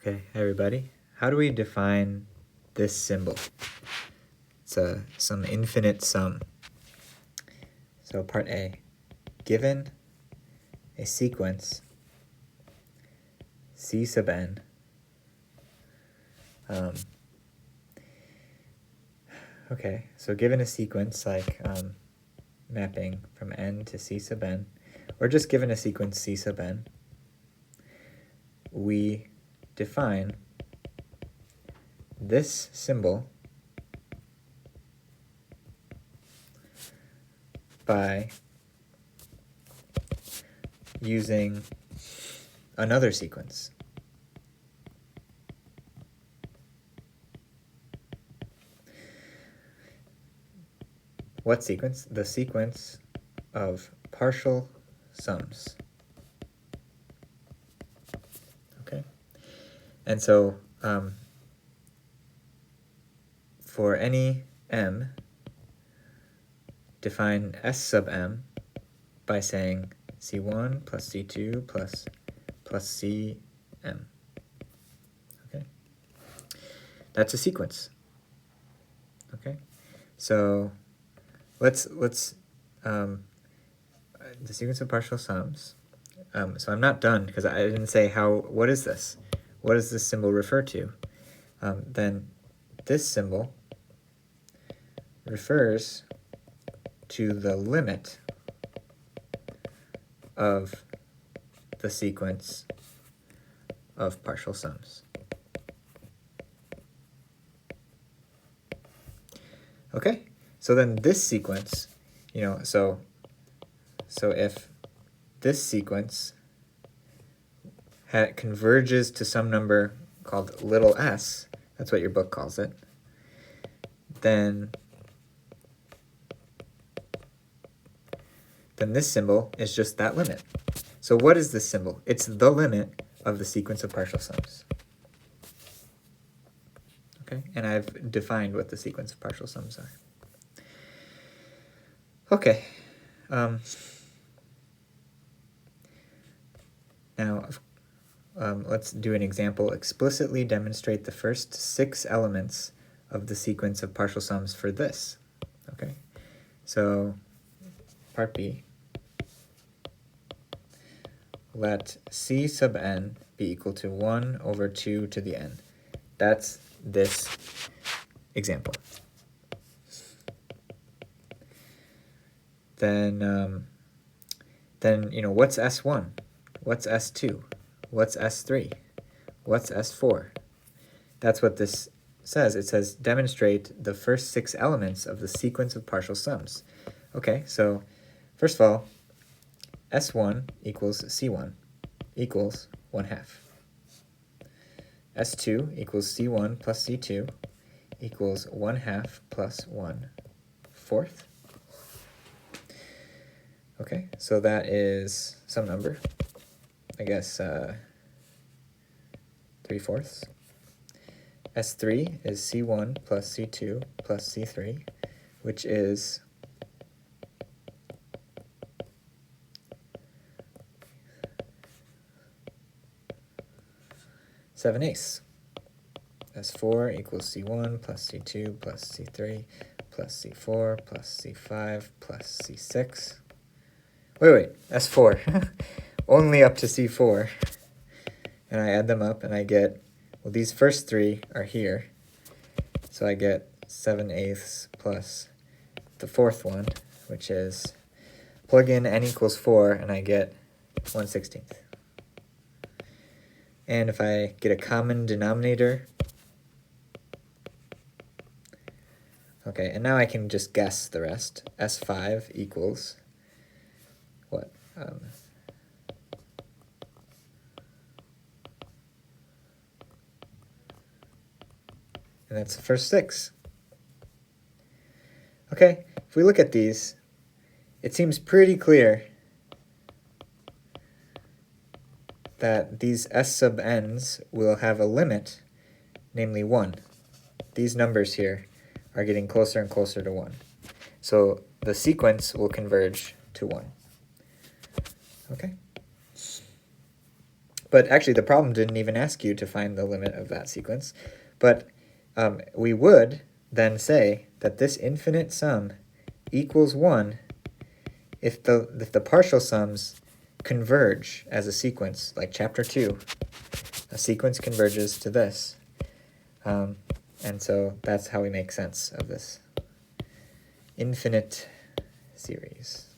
Okay, hi everybody. How do we define this symbol? It's some infinite sum. So part A, given a sequence C sub n, okay, so given a sequence like mapping from n to C sub n, or just given a sequence C sub n, we define this symbol by using another sequence. What sequence? The sequence of partial sums. Okay? And so for any m, define S sub m by saying C1 plus C2 plus Cm. Okay? That's a sequence. Okay? So let's the sequence of partial sums. So I'm not done because I didn't say what is this? What does this symbol refer to? Then this symbol refers to the limit of the sequence of partial sums. Okay, so then this sequence, so if this sequence converges to some number called little s, that's what your book calls it, then this symbol is just that limit. So what is this symbol? It's the limit of the sequence of partial sums. Okay, and I've defined what the sequence of partial sums are. Okay. Now, let's do an example. Explicitly demonstrate the first 6 elements of the sequence of partial sums for this. Okay, so part B. Let C sub n be equal to 1 over 2 to the n. That's this example. Then what's S1? What's S2? What's S3? What's S4? That's what this says. It says demonstrate the first 6 elements of the sequence of partial sums. Okay, so first of all, S1 equals C1 equals 1/2. S2 equals C1 plus C2 equals 1/2 plus 1/4. Okay, so that is some number, I guess 3/4. S3 is C1 plus C2 plus C3, which is 7/8. S4 equals C1 plus C2 plus C3 plus C4 plus C5 plus C6. Wait, S4. Only up to C4. And I add them up and I get, well, these first 3 are here. So I get 7/8 plus the 4th one, which is, plug in n equals 4 and I get 1/16. And if I get a common denominator, okay, and now I can just guess the rest. S5 equals what? And that's the first 6. Okay, if we look at these, it seems pretty clear that these S sub n's will have a limit, namely 1. These numbers here are getting closer and closer to 1. So the sequence will converge to 1. Okay? But actually, the problem didn't even ask you to find the limit of that sequence. But we would then say that this infinite sum equals 1 if the partial sums converge as a sequence, like chapter 2. A sequence converges to this. And so that's how we make sense of this infinite series.